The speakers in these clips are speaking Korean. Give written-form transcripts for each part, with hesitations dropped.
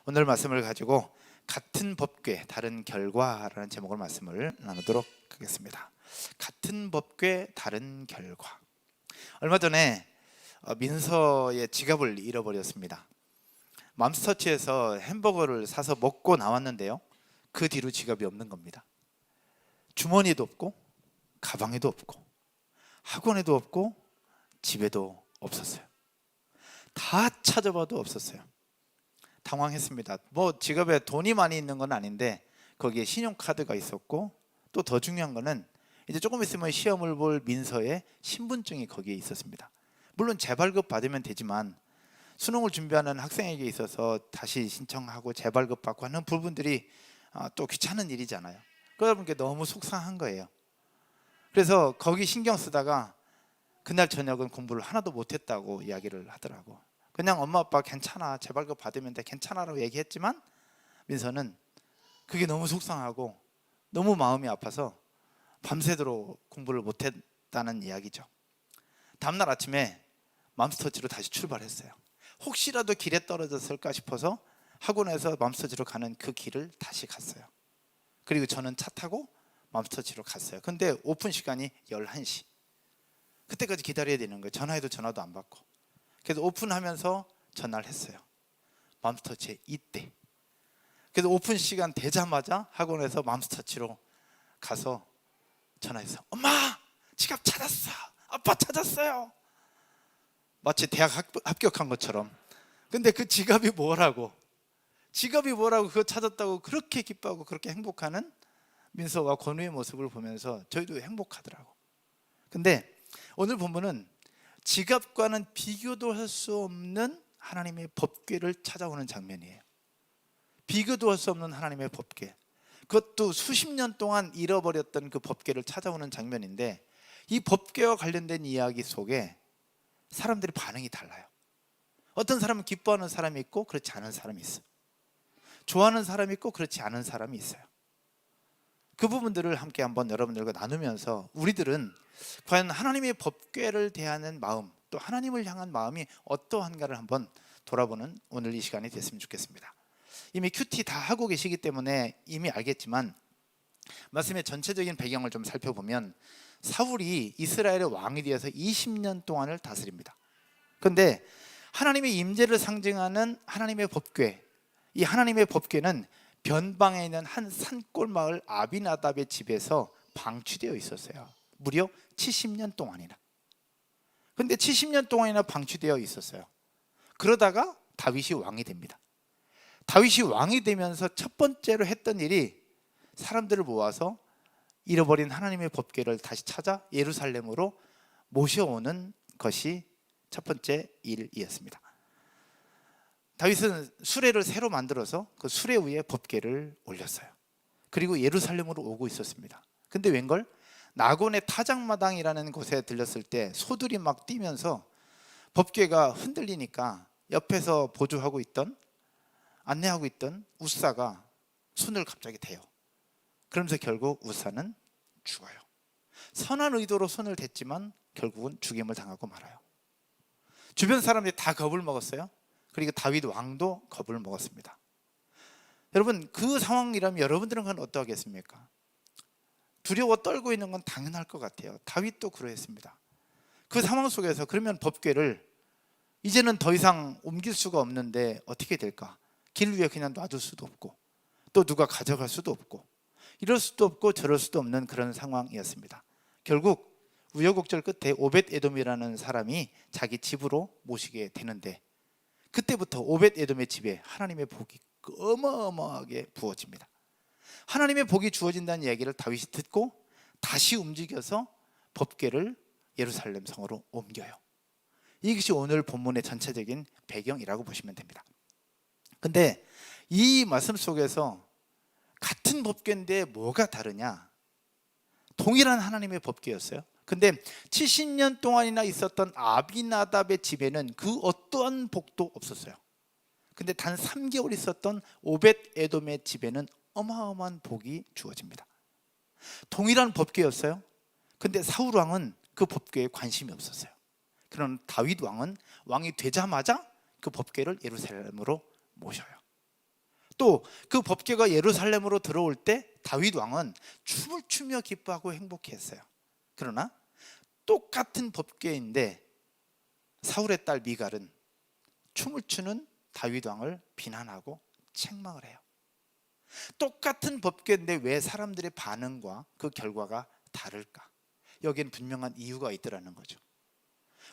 오늘 말씀을 가지고 같은 법궤 다른 결과라는 제목으로 말씀을 나누도록 하겠습니다. 같은 법궤 다른 결과. 얼마 전에 민서의 지갑을 잃어버렸습니다. 맘스터치에서 햄버거를 사서 먹고 나왔는데요, 그 뒤로 지갑이 없는 겁니다. 주머니도 없고 가방에도 없고 학원에도 없고 집에도 없었어요. 다 찾아봐도 없었어요. 당황했습니다. 지갑에 돈이 많이 있는 건 아닌데 거기에 신용카드가 있었고, 또 더 중요한 거는 이제 조금 있으면 시험을 볼 민서의 신분증이 거기에 있었습니다. 물론 재발급 받으면 되지만 수능을 준비하는 학생에게 있어서 다시 신청하고 재발급 받고 하는 부분들이 또 귀찮은 일이잖아요. 그러다 보니까 너무 속상한 거예요. 그래서 거기 신경 쓰다가 그날 저녁은 공부를 하나도 못했다고 이야기를 하더라고. 그냥 엄마 아빠 괜찮아, 재발급 받으면 돼, 괜찮아라고 얘기했지만 민서는 그게 너무 속상하고 너무 마음이 아파서 밤새도록 공부를 못했다는 이야기죠. 다음날 아침에 맘스터치로 다시 출발했어요. 혹시라도 길에 떨어졌을까 싶어서 학원에서 맘스터치로 가는 그 길을 다시 갔어요. 그리고 저는 차 타고 맘스터치로 갔어요. 근데 오픈 시간이 11시. 그때까지 기다려야 되는 거예요. 전화해도 전화도 안 받고. 그래서 오픈하면서 전화를 했어요. 맘스터치에 있대. 그래서 오픈 시간 되자마자 학원에서 맘스터치로 가서 전화해서 엄마, 지갑 찾았어. 아빠 찾았어요. 마치 대학 합격한 것처럼. 근데 그 지갑이 뭐라고 그거 찾았다고 그렇게 기뻐하고 그렇게 행복하는 민서와 권우의 모습을 보면서 저희도 행복하더라고. 근데 오늘 본문은 지갑과는 비교도 할 수 없는 하나님의 법궤를 찾아오는 장면이에요. 비교도 할 수 없는 하나님의 법궤, 그것도 수십 년 동안 잃어버렸던 그 법궤를 찾아오는 장면인데, 이 법궤와 관련된 이야기 속에 사람들의 반응이 달라요. 어떤 사람은 기뻐하는 사람이 있고 그렇지 않은 사람이 있어요. 좋아하는 사람이 있고 그렇지 않은 사람이 있어요. 그 부분들을 함께 한번 여러분들과 나누면서 우리들은 과연 하나님의 법궤를 대하는 마음, 또 하나님을 향한 마음이 어떠한가를 한번 돌아보는 오늘 이 시간이 됐으면 좋겠습니다. 이미 큐티 다 하고 계시기 때문에 이미 알겠지만 말씀의 전체적인 배경을 좀 살펴보면 사울이 이스라엘의 왕이 되어서 20년 동안을 다스립니다. 그런데 하나님의 임재를 상징하는 하나님의 법궤, 이 하나님의 법궤는 변방에 있는 한 산골 마을 아비나답의 집에서 방치되어 있었어요. 무려 70년 동안이나. 근데 70년 동안이나 방치되어 있었어요. 그러다가 다윗이 왕이 됩니다. 다윗이 왕이 되면서 첫 번째로 했던 일이 사람들을 모아서 잃어버린 하나님의 법궤를 다시 찾아 예루살렘으로 모셔오는 것이 첫 번째 일이었습니다. 다윗은 수레를 새로 만들어서 그 수레 위에 법궤를 올렸어요. 그리고 예루살렘으로 오고 있었습니다. 근데 웬걸 나곤의 타작마당이라는 곳에 들렸을 때 소들이 막 뛰면서 법궤가 흔들리니까 옆에서 보조하고 있던, 안내하고 있던 우사가 손을 갑자기 대요. 그러면서 결국 우사는 죽어요. 선한 의도로 손을 댔지만 결국은 죽임을 당하고 말아요. 주변 사람들이 다 겁을 먹었어요. 그리고 다윗 왕도 겁을 먹었습니다. 여러분, 그 상황이라면 여러분들은 그건 어떠하겠습니까? 두려워 떨고 있는 건 당연할 것 같아요. 다윗도 그러했습니다. 그 상황 속에서 그러면 법궤를 이제는 더 이상 옮길 수가 없는데 어떻게 될까? 길 위에 그냥 놔둘 수도 없고 또 누가 가져갈 수도 없고 이럴 수도 없고 저럴 수도 없는 그런 상황이었습니다. 결국 우여곡절 끝에 오벳 에돔이라는 사람이 자기 집으로 모시게 되는데, 그때부터 오벳 에돔의 집에 하나님의 복이 어마어마하게 부어집니다. 하나님의 복이 주어진다는 이야기를 다윗이 듣고 다시 움직여서 법궤를 예루살렘 성으로 옮겨요. 이것이 오늘 본문의 전체적인 배경이라고 보시면 됩니다. 근데 이 말씀 속에서 같은 법궤인데 뭐가 다르냐? 동일한 하나님의 법궤였어요. 근데 70년 동안이나 있었던 아비나답의 집에는 그 어떠한 복도 없었어요. 근데 단 3개월 있었던 오벳 에돔의 집에는 어마어마한 복이 주어집니다. 동일한 법궤였어요. 근데 사울 왕은 그 법궤에 관심이 없었어요. 그러나 다윗 왕은 왕이 되자마자 그 법궤를 예루살렘으로 모셔요. 또 그 법궤가 예루살렘으로 들어올 때 다윗 왕은 춤을 추며 기뻐하고 행복했어요. 그러나 똑같은 법궤인데 사울의 딸 미갈은 춤을 추는 다윗 왕을 비난하고 책망을 해요. 똑같은 법궤인데 왜 사람들의 반응과 그 결과가 다를까? 여기엔 분명한 이유가 있더라는 거죠.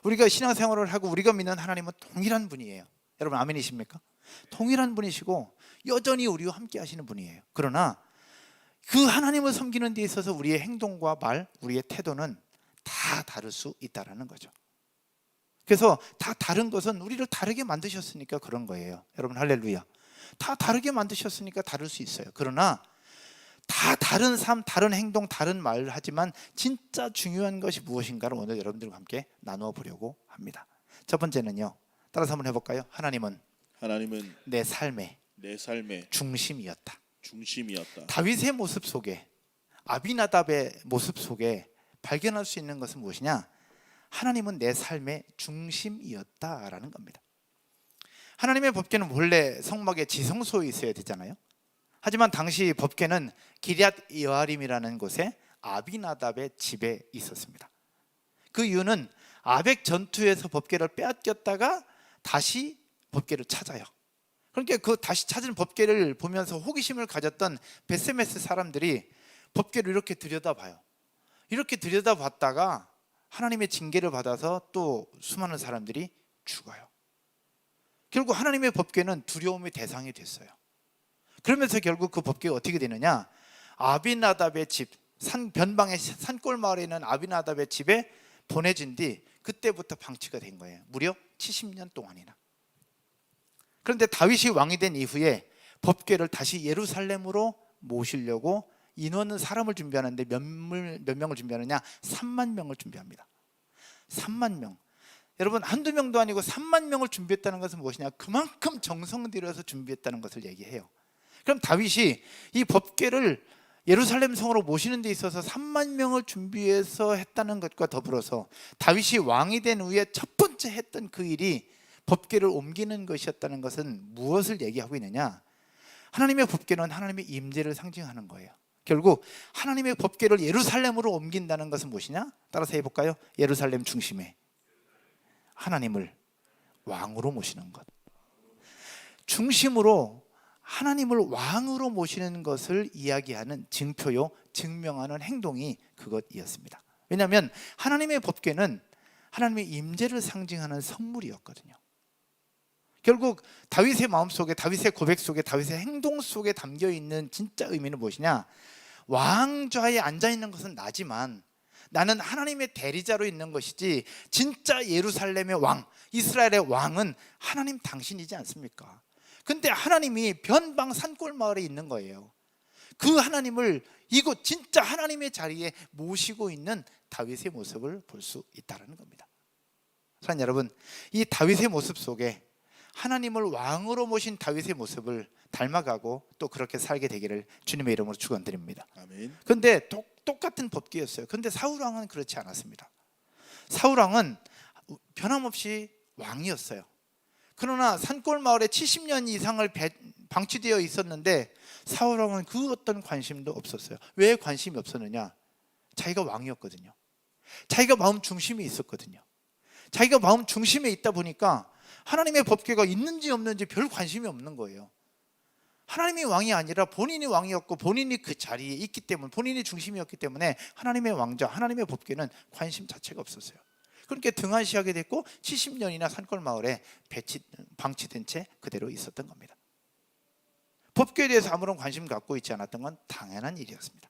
우리가 신앙생활을 하고 우리가 믿는 하나님은 동일한 분이에요. 여러분 아멘이십니까? 동일한 분이시고 여전히 우리와 함께 하시는 분이에요. 그러나 그 하나님을 섬기는 데 있어서 우리의 행동과 말, 우리의 태도는 다 다를 수 있다는 거죠. 그래서 다 다른 것은 우리를 다르게 만드셨으니까 그런 거예요. 여러분 할렐루야. 다 다르게 만드셨으니까 다를 수 있어요. 그러나 다 다른 삶, 다른 행동, 다른 말을 하지만 진짜 중요한 것이 무엇인가를 오늘 여러분들과 함께 나누어 보려고 합니다. 첫 번째는요, 따라서 한번 해볼까요? 하나님은 내 삶의 중심이었다. 다윗의 모습 속에, 아비나답의 모습 속에 발견할 수 있는 것은 무엇이냐? 하나님은 내 삶의 중심이었다라는 겁니다. 하나님의 법궤는 원래 성막의 지성소에 있어야 되잖아요. 하지만 당시 법궤는 기럇 여아림이라는 곳에 아비나답의 집에 있었습니다. 그 이유는 아벡 전투에서 법궤를 빼앗겼다가 다시 법궤를 찾아요. 그러니까 그 다시 찾은 법궤를 보면서 호기심을 가졌던 베세메스 사람들이 법궤를 이렇게 들여다봐요. 이렇게 들여다봤다가 하나님의 징계를 받아서 또 수많은 사람들이 죽어요. 결국 하나님의 법궤는 두려움의 대상이 됐어요. 그러면서 결국 그 법궤가 어떻게 되느냐? 아비나답의 집, 변방의 산골 마을에 있는 아비나답의 집에 보내진 뒤 그때부터 방치가 된 거예요. 무려 70년 동안이나. 그런데 다윗이 왕이 된 이후에 법궤를 다시 예루살렘으로 모시려고 인원은 사람을 준비하는데 몇 명을 준비하느냐? 3만 명을 준비합니다. 3만 명. 여러분 한두 명도 아니고 3만 명을 준비했다는 것은 무엇이냐? 그만큼 정성 들여서 준비했다는 것을 얘기해요. 그럼 다윗이 이 법궤를 예루살렘 성으로 모시는 데 있어서 3만 명을 준비해서 했다는 것과 더불어서 다윗이 왕이 된 후에 첫 번째 했던 그 일이 법궤를 옮기는 것이었다는 것은 무엇을 얘기하고 있느냐? 하나님의 법궤는 하나님의 임재를 상징하는 거예요. 결국 하나님의 법궤를 예루살렘으로 옮긴다는 것은 무엇이냐? 따라서 해볼까요? 예루살렘 중심에 하나님을 왕으로 모시는 것. 중심으로 하나님을 왕으로 모시는 것을 이야기하는 증표요, 증명하는 행동이 그것이었습니다. 왜냐하면 하나님의 법궤는 하나님의 임재를 상징하는 선물이었거든요. 결국 다윗의 마음속에, 다윗의 고백 속에, 다윗의 행동 속에 담겨있는 진짜 의미는 무엇이냐? 왕좌에 앉아있는 것은 나지만 나는 하나님의 대리자로 있는 것이지 진짜 예루살렘의 왕, 이스라엘의 왕은 하나님 당신이지 않습니까? 근데 하나님이 변방 산골 마을에 있는 거예요. 그 하나님을 이곳 진짜 하나님의 자리에 모시고 있는 다윗의 모습을 볼 수 있다는 겁니다. 사랑하는 여러분, 이 다윗의 모습 속에 하나님을 왕으로 모신 다윗의 모습을 닮아가고 또 그렇게 살게 되기를 주님의 이름으로 축원드립니다. 아멘. 그런데 똑같은 법궤였어요. 그런데 사울 왕은 그렇지 않았습니다. 사울 왕은 변함없이 왕이었어요. 그러나 산골 마을에 70년 이상을 방치되어 있었는데 사울 왕은 그 어떤 관심도 없었어요. 왜 관심이 없었느냐? 자기가 왕이었거든요. 자기가 마음 중심에 있었거든요. 자기가 마음 중심에 있다 보니까 하나님의 법궤가 있는지 없는지 별 관심이 없는 거예요. 하나님이 왕이 아니라 본인이 왕이었고 본인이 그 자리에 있기 때문에, 본인이 중심이었기 때문에 하나님의 왕좌, 하나님의 법궤는 관심 자체가 없었어요. 그렇게 등한시하게 됐고 70년이나 산골 마을에 방치된 채 그대로 있었던 겁니다. 법궤에 대해서 아무런 관심 갖고 있지 않았던 건 당연한 일이었습니다.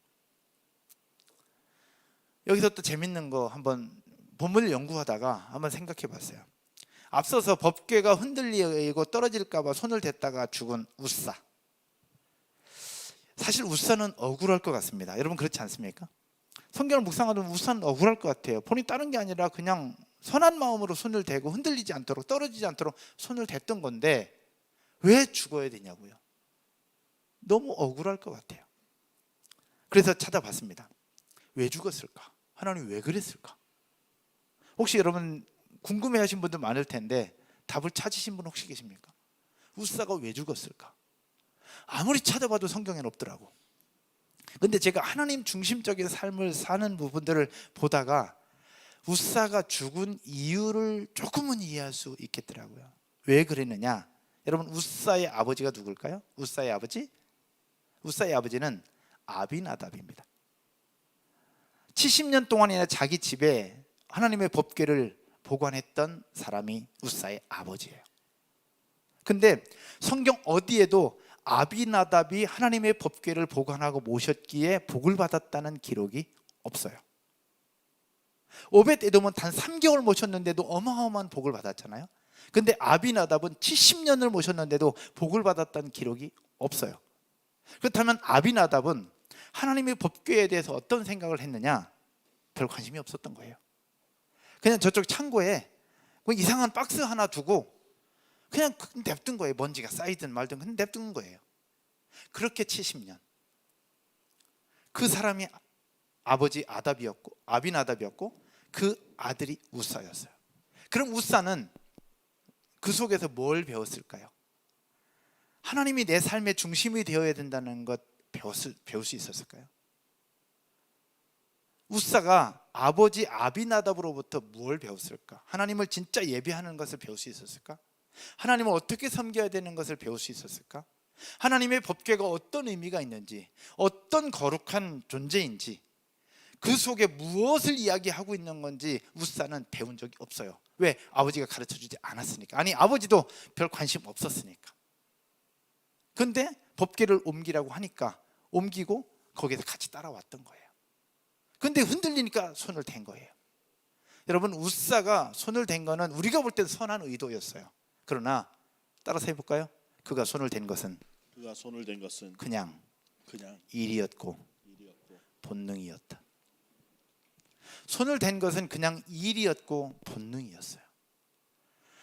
여기서 또 재밌는 거 한번 본문을 연구하다가 한번 생각해 봤어요. 앞서서 법궤가 흔들리고 떨어질까 봐 손을 댔다가 죽은 웃사. 사실 웃사는 억울할 것 같습니다. 여러분 그렇지 않습니까? 성경을 묵상하면 웃사는 억울할 것 같아요. 본인이 다른 게 아니라 그냥 선한 마음으로 손을 대고 흔들리지 않도록, 떨어지지 않도록 손을 댔던 건데 왜 죽어야 되냐고요. 너무 억울할 것 같아요. 그래서 찾아봤습니다. 왜 죽었을까? 하나님 왜 그랬을까? 혹시 여러분 궁금해하신 분들 많을 텐데 답을 찾으신 분 혹시 계십니까? 웃사가 왜 죽었을까? 아무리 찾아봐도 성경에는 없더라고. 근데 제가 하나님 중심적인 삶을 사는 부분들을 보다가 웃사가 죽은 이유를 조금은 이해할 수 있겠더라고요. 왜 그랬느냐? 여러분, 웃사의 아버지가 누굴까요? 웃사의 아버지? 웃사의 아버지는 아비나답입니다. 70년 동안이나 자기 집에 하나님의 법궤를 보관했던 사람이 웃사의 아버지예요. 근데 성경 어디에도 아비나답이 하나님의 법궤를 보관하고 모셨기에 복을 받았다는 기록이 없어요. 오벳에돔은 단 3개월 모셨는데도 어마어마한 복을 받았잖아요. 근데 아비나답은 70년을 모셨는데도 복을 받았다는 기록이 없어요. 그렇다면 아비나답은 하나님의 법궤에 대해서 어떤 생각을 했느냐? 별 관심이 없었던 거예요. 그냥 저쪽 창고에 이상한 박스 하나 두고 그냥 냅둔 거예요. 먼지가 쌓이든 말든 그냥 냅둔 거예요. 그렇게 70년. 그 사람이 아버지 아비나답이었고 그 아들이 웃사였어요. 그럼 웃사는 그 속에서 뭘 배웠을까요? 하나님이 내 삶의 중심이 되어야 된다는 것 배울 수 있었을까요? 웃사가 아버지 아비나답으로부터 뭘 배웠을까? 하나님을 진짜 예배하는 것을 배울 수 있었을까? 하나님을 어떻게 섬겨야 되는 것을 배울 수 있었을까? 하나님의 법궤가 어떤 의미가 있는지, 어떤 거룩한 존재인지, 그 속에 무엇을 이야기하고 있는 건지 웃사는 배운 적이 없어요. 왜? 아버지가 가르쳐주지 않았으니까. 아니, 아버지도 별 관심 없었으니까. 근데 법궤를 옮기라고 하니까 옮기고 거기에서 같이 따라왔던 거예요. 근데 흔들리니까 손을 댄 거예요. 여러분, 웃사가 손을 댄 거는 우리가 볼 땐 선한 의도였어요. 그러나 따라서 해볼까요? 그가 손을 댄 것은 그냥 일이었고 본능이었다. 손을 댄 것은 그냥 일이었고 본능이었어요.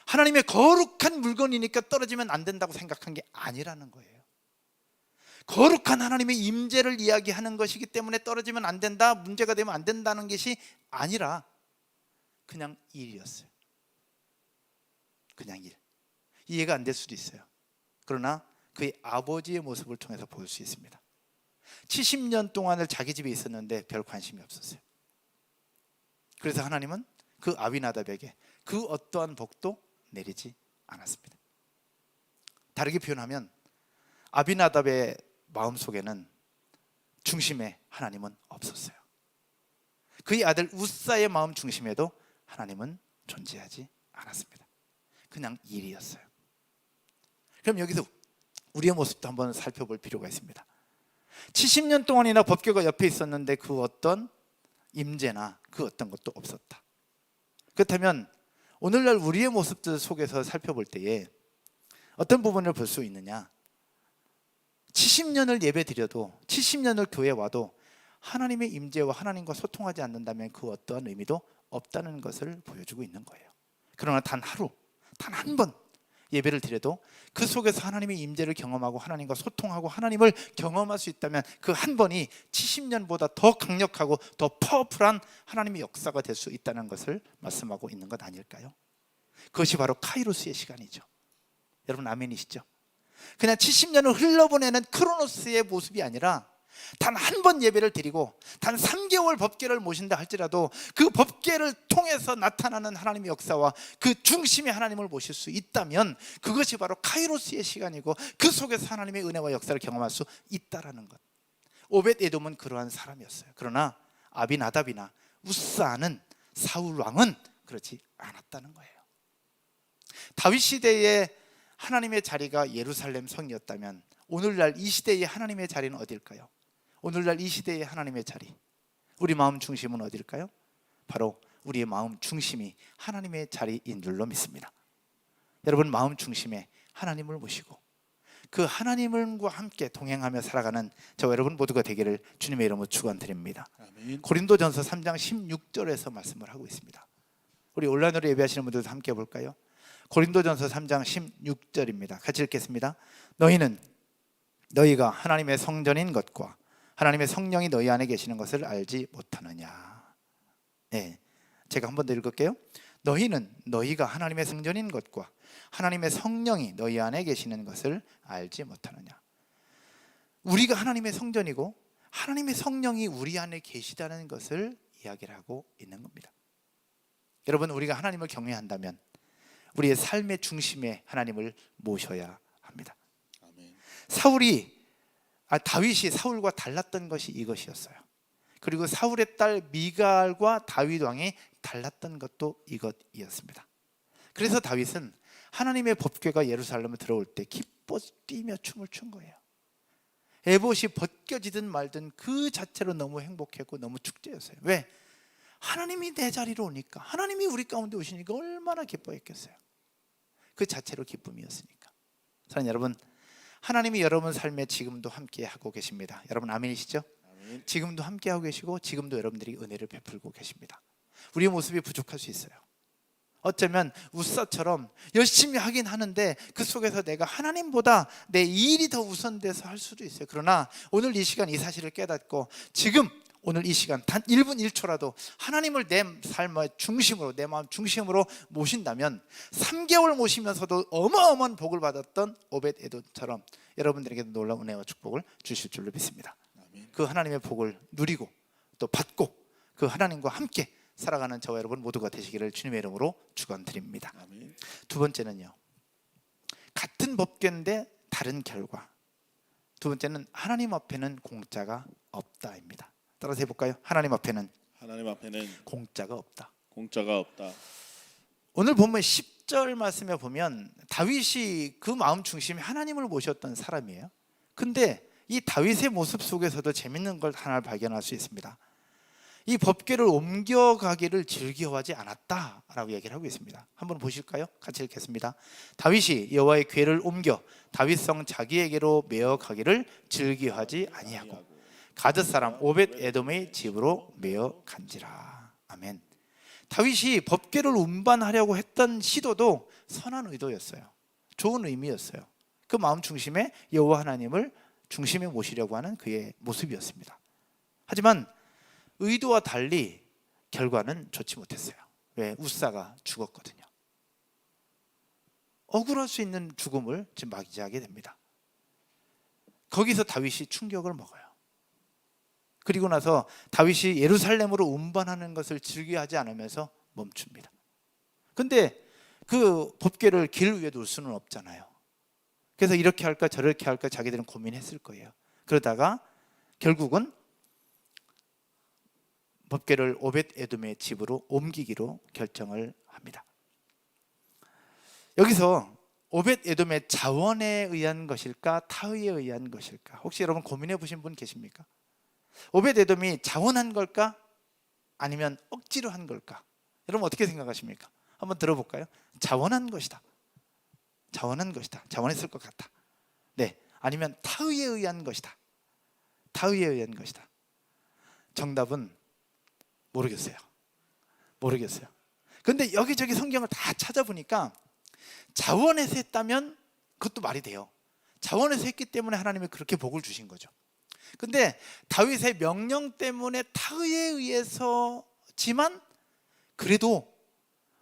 하나님의 거룩한 물건이니까 떨어지면 안 된다고 생각한 게 아니라는 거예요. 거룩한 하나님의 임재를 이야기하는 것이기 때문에 떨어지면 안 된다, 문제가 되면 안 된다는 것이 아니라 그냥 일이었어요. 그냥 일. 이해가 안 될 수도 있어요. 그러나 그의 아버지의 모습을 통해서 볼 수 있습니다. 70년 동안을 자기 집에 있었는데 별 관심이 없었어요. 그래서 하나님은 그 아비나답에게 그 어떠한 복도 내리지 않았습니다. 다르게 표현하면 아비나답의 마음속에는 중심에 하나님은 없었어요. 그의 아들 웃사의 마음 중심에도 하나님은 존재하지 않았습니다. 그냥 일이었어요. 그럼 여기서 우리의 모습도 한번 살펴볼 필요가 있습니다. 70년 동안이나 법궤가 옆에 있었는데 그 어떤 임재나 그 어떤 것도 없었다. 그렇다면 오늘날 우리의 모습들 속에서 살펴볼 때에 어떤 부분을 볼 수 있느냐? 70년을 예배 드려도 70년을 교회 와도 하나님의 임재와 하나님과 소통하지 않는다면 그 어떠한 의미도 없다는 것을 보여주고 있는 거예요. 그러나 단 하루, 단 한 번 예배를 드려도 그 속에서 하나님의 임재를 경험하고 하나님과 소통하고 하나님을 경험할 수 있다면 그 한 번이 70년보다 더 강력하고 더 파워풀한 하나님의 역사가 될 수 있다는 것을 말씀하고 있는 것 아닐까요? 그것이 바로 카이로스의 시간이죠. 여러분 아멘이시죠? 그냥 70년을 흘러보내는 크로노스의 모습이 아니라 단 한 번 예배를 드리고 단 3개월 법궤를 모신다 할지라도 그 법궤를 통해서 나타나는 하나님의 역사와 그 중심의 하나님을 모실 수 있다면 그것이 바로 카이로스의 시간이고 그 속에서 하나님의 은혜와 역사를 경험할 수 있다라는 것. 오벳에돔은 그러한 사람이었어요. 그러나 아비나답이나 웃사는 사울 왕은 그렇지 않았다는 거예요. 다윗 시대에 하나님의 자리가 예루살렘 성이었다면 오늘날 이 시대의 하나님의 자리는 어딜까요? 오늘날 이 시대의 하나님의 자리, 우리 마음 중심은 어딜까요? 바로 우리의 마음 중심이 하나님의 자리인 줄로 믿습니다. 여러분 마음 중심에 하나님을 모시고 그 하나님과 함께 동행하며 살아가는 저와 여러분 모두가 되기를 주님의 이름으로 축원드립니다. 아멘. 고린도전서 3장 16절에서 말씀을 하고 있습니다. 우리 온라인으로 예배하시는 분들도 함께 볼까요? 고린도전서 3장 16절입니다. 같이 읽겠습니다. 너희가 하나님의 성전인 것과 하나님의 성령이 너희 안에 계시는 것을 알지 못하느냐. 네, 제가 한 번 더 읽을게요. 너희가 하나님의 성전인 것과 하나님의 성령이 너희 안에 계시는 것을 알지 못하느냐. 우리가 하나님의 성전이고 하나님의 성령이 우리 안에 계시다는 것을 이야기를 하고 있는 겁니다. 여러분, 우리가 하나님을 경외한다면 우리의 삶의 중심에 하나님을 모셔야 합니다. 아멘. 다윗이 사울과 달랐던 것이 이것이었어요. 그리고 사울의 딸 미갈과 다윗 왕이 달랐던 것도 이것이었습니다. 그래서 다윗은 하나님의 법궤가 예루살렘에 들어올 때 기뻐 뛰며 춤을 춘 거예요. 에봇이 벗겨지든 말든 그 자체로 너무 행복했고 너무 축제였어요. 왜? 하나님이 내 자리로 오니까, 하나님이 우리 가운데 오시니까 얼마나 기뻐했겠어요. 그 자체로 기쁨이었으니까. 사랑하는 여러분, 하나님이 여러분 삶에 지금도 함께 하고 계십니다. 여러분 아멘이시죠? 아멘. 지금도 함께 하고 계시고 지금도 여러분들이 은혜를 베풀고 계십니다. 우리의 모습이 부족할 수 있어요. 어쩌면 우사처럼 열심히 하긴 하는데 그 속에서 내가 하나님보다 내 일이 더 우선돼서 할 수도 있어요. 그러나 오늘 이 시간 이 사실을 깨닫고 지금 오늘 이 시간 단 1분 1초라도 하나님을 내 삶의 중심으로, 내 마음 중심으로 모신다면 3개월 모시면서도 어마어마한 복을 받았던 오벳에돔처럼 여러분들에게도 놀라운 은혜와 축복을 주실 줄로 믿습니다. 아멘. 그 하나님의 복을 누리고 또 받고 그 하나님과 함께 살아가는 저와 여러분 모두가 되시기를 주님의 이름으로 축원드립니다. 아멘. 두 번째는요, 같은 법궤인데 다른 결과. 두 번째는 하나님 앞에는 공짜가 없다입니다. 따라서 해볼까요? 하나님 앞에는 공짜가 없다. 공짜가 없다. 오늘 보면 10절 말씀에 보면 다윗이 그 마음 중심에 하나님을 모셨던 사람이에요. 근데 이 다윗의 모습 속에서도 재밌는 걸 하나 발견할 수 있습니다. 이 법궤를 옮겨가기를 즐겨하지 않았다라고 얘기를 하고 있습니다. 한번 보실까요? 같이 읽겠습니다. 다윗이 여호와의 궤를 옮겨 다윗성 자기에게로 메어 가기를 즐겨하지 아니하고 가드 사람 오벳에돔의 집으로 메어 간지라. 아멘. 다윗이 법궤를 운반하려고 했던 시도도 선한 의도였어요. 좋은 의미였어요. 그 마음 중심에 여호와 하나님을 중심에 모시려고 하는 그의 모습이었습니다. 하지만 의도와 달리 결과는 좋지 못했어요. 왜? 우사가 죽었거든요. 억울할 수 있는 죽음을 지금 맞이하게 됩니다. 거기서 다윗이 충격을 먹어요. 그리고 나서 다윗이 예루살렘으로 운반하는 것을 즐겨하지 않으면서 멈춥니다. 근데 그 법궤를 길 위에 놓을 수는 없잖아요. 그래서 이렇게 할까 저렇게 할까 자기들은 고민했을 거예요. 그러다가 결국은 법궤를 오벳에돔의 집으로 옮기기로 결정을 합니다. 여기서 오벳에돔의 자원에 의한 것일까 타의에 의한 것일까, 혹시 여러분 고민해 보신 분 계십니까? 오벳에돔이 자원한 걸까 아니면 억지로 한 걸까? 여러분 어떻게 생각하십니까? 한번 들어볼까요? 자원한 것이다. 자원한 것이다. 자원했을 것 같다. 네, 아니면 타의에 의한 것이다. 타의에 의한 것이다. 정답은 모르겠어요. 근데 여기저기 성경을 다 찾아보니까 자원해서 했다면 그것도 말이 돼요. 자원해서 했기 때문에 하나님이 그렇게 복을 주신 거죠. 근데 다윗의 명령 때문에 타의에 의해서지만 그래도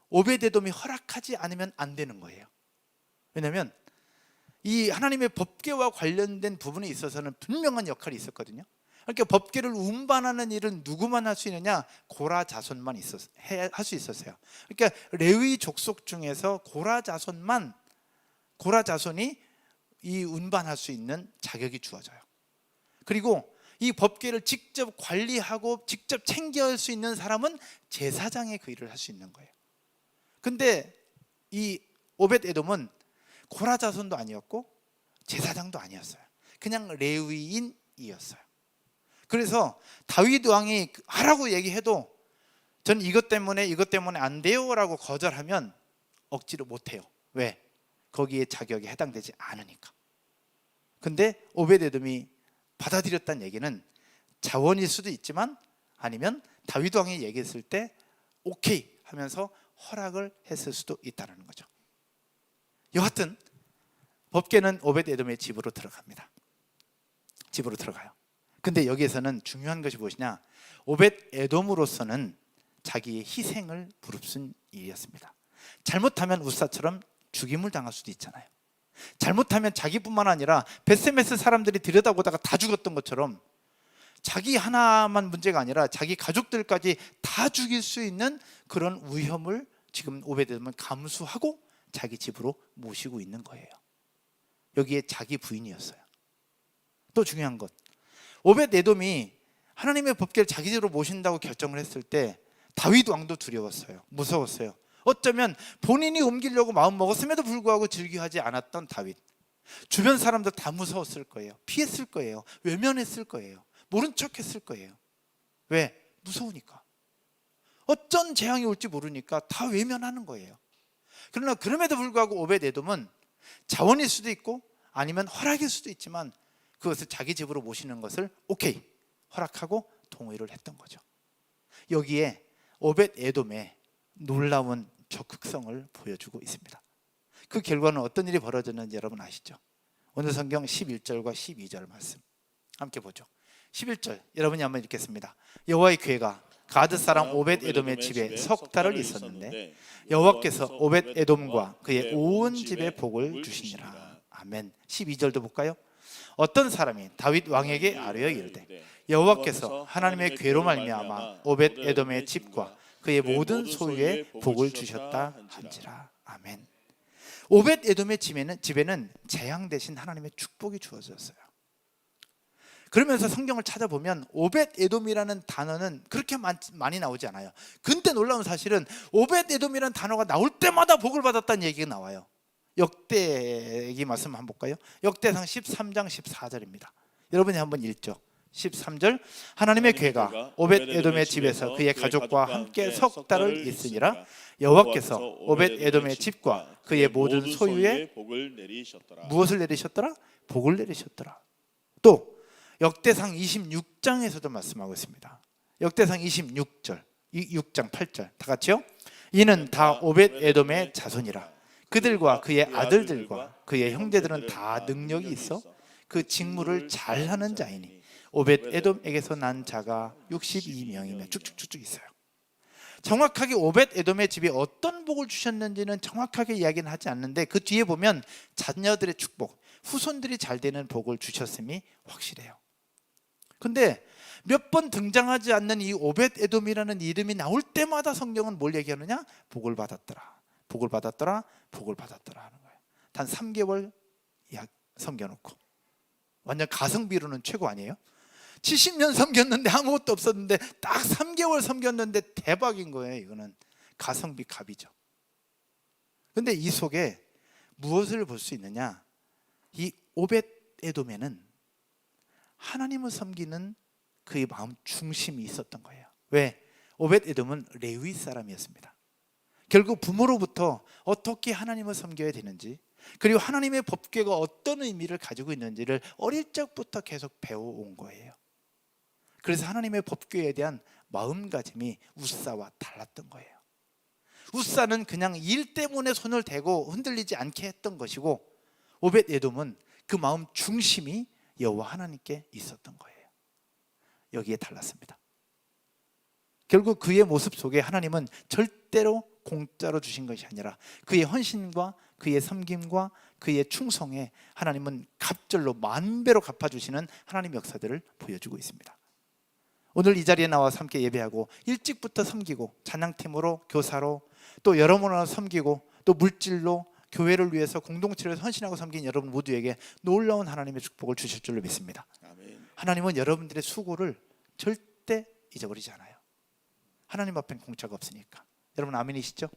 오벳에돔이 허락하지 않으면 안 되는 거예요. 왜냐하면 이 하나님의 법궤와 관련된 부분에 있어서는 분명한 역할이 있었거든요. 그러니까 법궤를 운반하는 일은 누구만 할 수 있느냐? 고라 자손만 할 수 있었어요. 그러니까 레위 족속 중에서 고라 자손이 이 운반할 수 있는 자격이 주어져요. 그리고 이 법궤를 직접 관리하고 직접 챙겨야 할 수 있는 사람은 제사장의 그 일을 할 수 있는 거예요. 근데 이 오벳에돔은 고라 자손도 아니었고 제사장도 아니었어요. 그냥 레위인이었어요. 그래서 다윗 왕이 하라고 얘기해도 전 이것 때문에 안 돼요 라고 거절하면 억지로 못해요. 왜? 거기에 자격에 해당되지 않으니까. 근데 오벳에돔이 받아들였다는 얘기는 자원일 수도 있지만 아니면 다윗 왕이 얘기했을 때 오케이 하면서 허락을 했을 수도 있다는 거죠. 여하튼 법궤는 오벳에돔의 집으로 들어갑니다. 집으로 들어가요. 근데 여기에서는 중요한 것이 무엇이냐? 오벳에돔으로서는 자기의 희생을 무릅쓴 일이었습니다. 잘못하면 우사처럼 죽임을 당할 수도 있잖아요. 잘못하면 자기뿐만 아니라 베세메스 사람들이 들여다보다가 다 죽었던 것처럼 자기 하나만 문제가 아니라 자기 가족들까지 다 죽일 수 있는 그런 위험을 지금 오벳에돔은 감수하고 자기 집으로 모시고 있는 거예요. 여기에 자기 부인이었어요. 또 중요한 것, 오벳에돔이 하나님의 법궤를 자기 집으로 모신다고 결정을 했을 때 다윗 왕도 두려웠어요. 무서웠어요. 어쩌면 본인이 옮기려고 마음 먹었음에도 불구하고 즐겨하지 않았던 다윗, 주변 사람들 다 무서웠을 거예요. 피했을 거예요. 외면했을 거예요. 모른 척했을 거예요. 왜? 무서우니까. 어쩐 재앙이 올지 모르니까 다 외면하는 거예요. 그러나 그럼에도 불구하고 오벳에돔은 자원일 수도 있고 아니면 허락일 수도 있지만 그것을 자기 집으로 모시는 것을 오케이 허락하고 동의를 했던 거죠. 여기에 오벳에돔의 놀라운 적극성을 보여주고 있습니다. 그 결과는 어떤 일이 벌어졌는지 여러분 아시죠? 오늘 성경 11절과 12절 말씀 함께 보죠. 11절 여러분이 한번 읽겠습니다. 여호와의 괴가 가드 사람 오벳에돔의 집에 석 달을 있었는데 여호와께서 오벳에돔과 그의 온 집에 복을 주시니라. 아멘. 12절도 볼까요? 어떤 사람이 다윗 왕에게 아뢰어 이르되 여호와께서 하나님의 괴로 말미암아 오벳에돔의 집과 그의 모든 소유에 복을 주셨다 한지라. 아멘. 오벳에돔의 집에는 재앙 대신 하나님의 축복이 주어졌어요. 그러면서 성경을 찾아보면 오벳에돔이라는 단어는 그렇게 많이 나오지 않아요. 근데 놀라운 사실은 오벳에돔이라는 단어가 나올 때마다 복을 받았다는 얘기가 나와요. 역대기 말씀 한번 볼까요? 역대상 13장 14절입니다. 여러분이 한번 읽죠. 13절 하나님의 괴가 오벳에돔의 집에서 그의 가족과 함께 석 달을 있으니라. 여호와께서 오벳에돔의 집과 그의 모든 소유에 복을 내리셨더라. 무엇을 내리셨더라? 복을 내리셨더라. 또 역대상 26장에서도 말씀하고 있습니다. 역대상 26절 6장 8절 다 같이요. 이는 다 오벳에돔의 자손이라. 그들과 그의 아들들과 그의 형제들은 다 능력이 있어 그 직무를 잘하는 자이니 오벳에돔에게서 난 자가 62명이며 쭉쭉쭉쭉 있어요. 정확하게 오벳에돔의 집에 어떤 복을 주셨는지는 정확하게 이야기는 하지 않는데 그 뒤에 보면 자녀들의 축복, 후손들이 잘 되는 복을 주셨음이 확실해요. 근데 몇 번 등장하지 않는 이 오벳에돔이라는 이름이 나올 때마다 성경은 뭘 얘기하느냐? 복을 받았더라, 복을 받았더라, 복을 받았더라 하는 거예요. 단 3개월 섬겨놓고 완전 가성비로는 최고 아니에요? 70년 섬겼는데 아무것도 없었는데 딱 3개월 섬겼는데 대박인 거예요. 이거는 가성비 갑이죠. 근데 이 속에 무엇을 볼 수 있느냐? 이 오벳에돔에는 하나님을 섬기는 그의 마음 중심이 있었던 거예요. 왜? 오벳에돔은 레위 사람이었습니다. 결국 부모로부터 어떻게 하나님을 섬겨야 되는지, 그리고 하나님의 법궤가 어떤 의미를 가지고 있는지를 어릴 적부터 계속 배워온 거예요. 그래서 하나님의 법궤에 대한 마음가짐이 우사와 달랐던 거예요. 우사는 그냥 일 때문에 손을 대고 흔들리지 않게 했던 것이고 오벳에돔은 그 마음 중심이 여호와 하나님께 있었던 거예요. 여기에 달랐습니다. 결국 그의 모습 속에 하나님은 절대로 공짜로 주신 것이 아니라 그의 헌신과 그의 섬김과 그의 충성에 하나님은 갑절로 만배로 갚아주시는 하나님의 역사들을 보여주고 있습니다. 오늘 이 자리에 나와서 함께 예배하고 일찍부터 섬기고 찬양팀으로 교사로 또 여러모로 섬기고 또 물질로 교회를 위해서 공동체를 헌신하고 섬긴 여러분 모두에게 놀라운 하나님의 축복을 주실 줄로 믿습니다. 아멘. 하나님은 여러분들의 수고를 절대 잊어버리지 않아요. 하나님 앞엔 공짜가 없으니까. 여러분 아멘이시죠?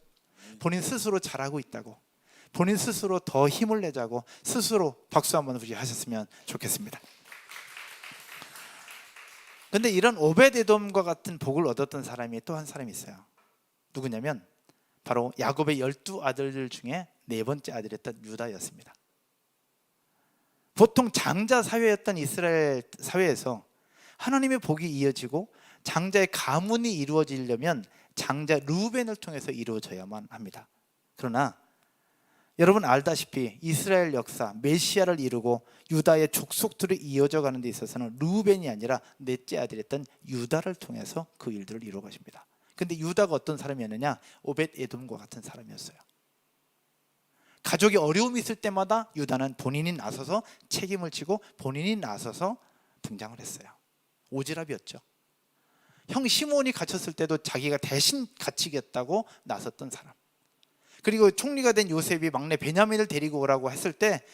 본인 스스로 잘하고 있다고, 본인 스스로 더 힘을 내자고 스스로 박수 한번 하셨으면 좋겠습니다. 근데 이런 오벳에돔과 같은 복을 얻었던 사람이 또 한 사람이 있어요. 누구냐면 바로 야곱의 12아들 중에 네 번째 아들이었던 유다였습니다. 보통 장자 사회였던 이스라엘 사회에서 하나님의 복이 이어지고 장자의 가문이 이루어지려면 장자 르우벤을 통해서 이루어져야만 합니다. 그러나 여러분 알다시피 이스라엘 역사 메시아를 이루고 유다의 족속들이 이어져 가는 데 있어서는 르우벤이 아니라 넷째 아들이었던 유다를 통해서 그 일들을 이루어 가십니다. 근데 유다가 어떤 사람이었느냐? 오벳에돔과 같은 사람이었어요. 가족이 어려움이 있을 때마다 유다는 본인이 나서서 책임을 지고 본인이 나서서 등장을 했어요. 오지랖이었죠. 형 시몬이 갇혔을 때도 자기가 대신 갇히겠다고 나섰던 사람. 그리고 총리가 된 요셉이 막내 베냐민을 데리고 오라고 했을 때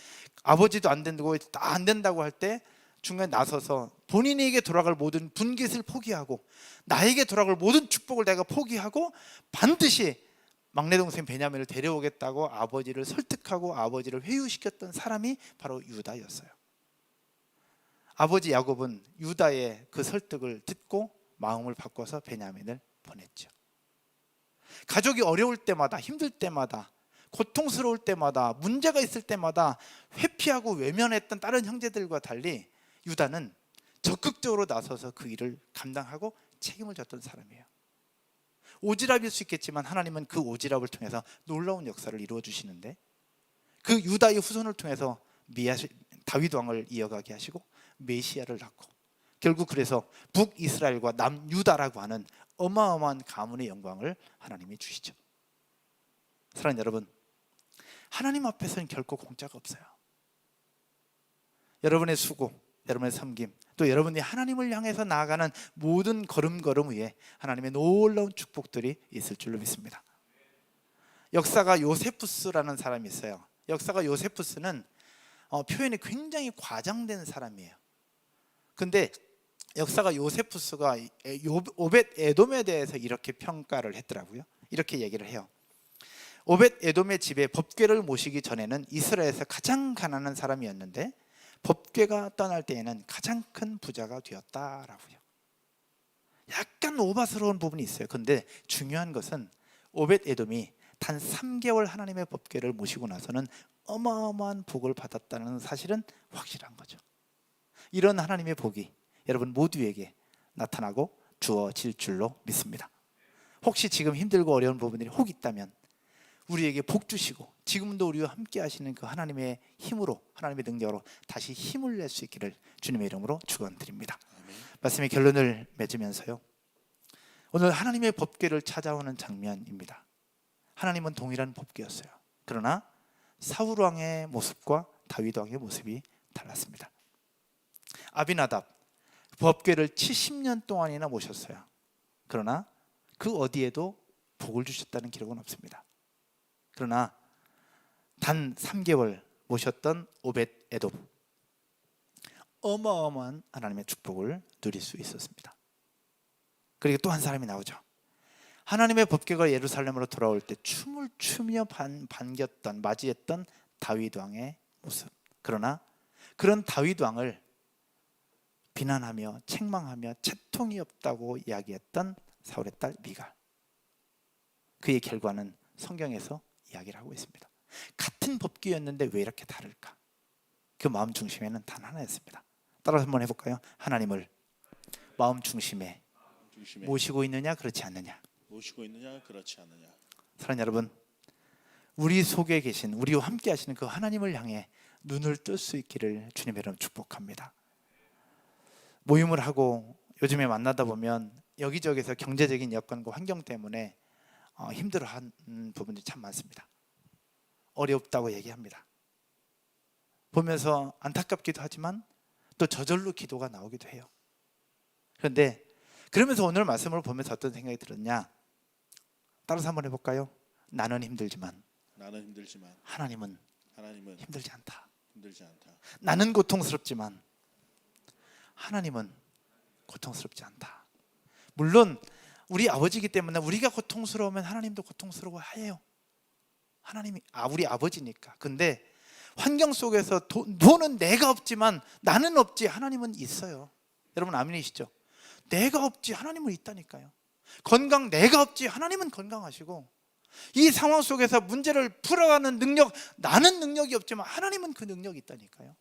아버지도 안 된다고 할 때 중간에 나서서 본인에게 돌아갈 모든 분깃을 포기하고 나에게 돌아갈 모든 축복을 내가 포기하고 반드시 막내 동생 베냐민을 데려오겠다고 아버지를 설득하고 아버지를 회유시켰던 사람이 바로 유다였어요. 아버지 야곱은 유다의 그 설득을 듣고 마음을 바꿔서 베냐민을 보냈죠. 가족이 어려울 때마다, 힘들 때마다, 고통스러울 때마다, 문제가 있을 때마다 회피하고 외면했던 다른 형제들과 달리 유다는 적극적으로 나서서 그 일을 감당하고 책임을 졌던 사람이에요. 오지랖일 수 있겠지만 하나님은 그 오지랖을 통해서 놀라운 역사를 이루어 주시는데, 그 유다의 후손을 통해서 다윗 왕을 이어가게 하시고 메시아를 낳고, 결국 그래서 북이스라엘과 남유다라고 하는 어마어마한 가문의 영광을 하나님이 주시죠. 사랑하는 여러분, 하나님 앞에서는 결코 공짜가 없어요. 여러분의 수고, 여러분의 섬김, 또 여러분이 하나님을 향해서 나아가는 모든 걸음걸음 위에 하나님의 놀라운 축복들이 있을 줄로 믿습니다. 역사가 요세푸스라는 사람이 있어요. 역사가 요세푸스는 표현이 굉장히 과장된 사람이에요. 근데 역사가 요세푸스가 오벳 에돔에 대해서 이렇게 평가를 했더라고요. 이렇게 얘기를 해요. 오벳 에돔의 집에 법궤를 모시기 전에는 이스라엘에서 가장 가난한 사람이었는데 법궤가 떠날 때에는 가장 큰 부자가 되었다라고요. 약간 오바스러운 부분이 있어요. 근데 중요한 것은 오벳 에돔이 단 3개월 하나님의 법궤를 모시고 나서는 어마어마한 복을 받았다는 사실은 확실한 거죠. 이런 하나님의 복이 여러분 모두에게 나타나고 주어질 줄로 믿습니다. 혹시 지금 힘들고 어려운 부분들이 혹 있다면 우리에게 복 주시고 지금도 우리와 함께 하시는 그 하나님의 힘으로, 하나님의 능력으로 다시 힘을 낼 수 있기를 주님의 이름으로 축원드립니다. 말씀의 결론을 맺으면서요, 오늘 하나님의 법궤를 찾아오는 장면입니다. 하나님은 동일한 법궤였어요. 그러나 사울 왕의 모습과 다윗 왕의 모습이 달랐습니다. 아비나답, 법궤를 70년 동안이나 모셨어요. 그러나 그 어디에도 복을 주셨다는 기록은 없습니다. 그러나 단 3개월 모셨던 오벳 에돔, 어마어마한 하나님의 축복을 누릴 수 있었습니다. 그리고 또 한 사람이 나오죠. 하나님의 법궤가 예루살렘으로 돌아올 때 춤을 추며 반겼던, 맞이했던 다윗 왕의 모습. 그러나 그런 다윗 왕을 비난하며 책망하며 채통이 없다고 이야기했던 사울의 딸 미갈, 그의 결과는 성경에서 이야기를 하고 있습니다. 같은 법궤였는데 왜 이렇게 다를까? 그 마음 중심에는 단 하나였습니다. 따라서 한번 해볼까요? 하나님을 마음 중심에 모시고 있느냐 그렇지 않느냐. 모시고 있느냐 그렇지 않느냐. 사랑하는 여러분, 우리 속에 계신, 우리와 함께 하시는 그 하나님을 향해 눈을 뜰 수 있기를 주님의 이름으로 축복합니다. 모임을 하고 요즘에 만나다 보면 여기저기서 경제적인 여건과 환경 때문에 힘들어하는 부분들이 참 많습니다. 어렵다고 얘기합니다. 보면서 안타깝기도 하지만 또 저절로 기도가 나오기도 해요. 그런데 그러면서 오늘 말씀을 보면서 어떤 생각이 들었냐? 따라서 한번 해볼까요? 나는 힘들지만 하나님은 힘들지 않다. 나는 고통스럽지만 하나님은 고통스럽지 않다. 물론 우리 아버지이기 때문에 우리가 고통스러우면 하나님도 고통스러워해요. 하나님이 우리 아버지니까. 근데 환경 속에서 돈은 내가 없지만 나는 없지 하나님은 있어요. 여러분 아멘이시죠? 내가 없지 하나님은 있다니까요. 건강 내가 없지 하나님은 건강하시고, 이 상황 속에서 문제를 풀어가는 능력, 나는 능력이 없지만 하나님은 그 능력이 있다니까요.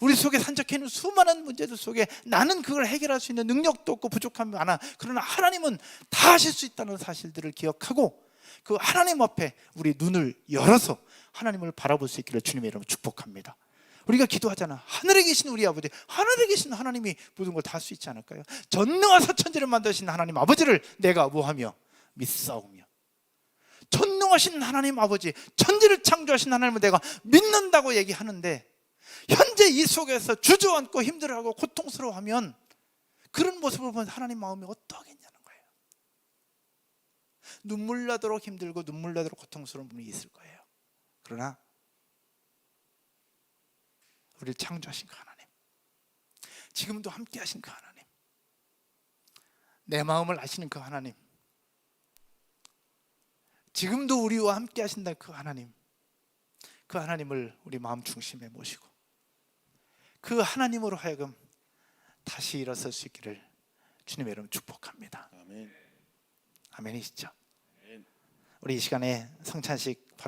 우리 속에 산적해 있는 수많은 문제들 속에 나는 그걸 해결할 수 있는 능력도 없고 부족함이 많아. 그러나 하나님은 다 하실 수 있다는 사실들을 기억하고 그 하나님 앞에 우리 눈을 열어서 하나님을 바라볼 수 있기를 주님의 이름으로 축복합니다. 우리가 기도하잖아. 하늘에 계신 우리 아버지, 하늘에 계신 하나님이 모든 걸 다 할 수 있지 않을까요? 전능한 사천지를 만드신 하나님 아버지를 내가 뭐하며 믿사오며 전능하신 하나님 아버지, 천지를 창조하신 하나님을 내가 믿는다고 얘기하는데 현재 이 속에서 주저앉고 힘들어하고 고통스러워하면 그런 모습을 보면 하나님 마음이 어떠하겠냐는 거예요. 눈물 나도록 힘들고 눈물 나도록 고통스러운 분이 있을 거예요. 그러나 우리를 창조하신 그 하나님, 지금도 함께 하신 그 하나님, 내 마음을 아시는 그 하나님, 지금도 우리와 함께 하신다 그 하나님, 그 하나님을 우리 마음 중심에 모시고 그 하나님으로 하여금 다시 일어설 수 있기를 주님의 이름으로 축복합니다. 아멘. 아멘이시죠? 아멘. 우리 이 시간에 성찬식 바로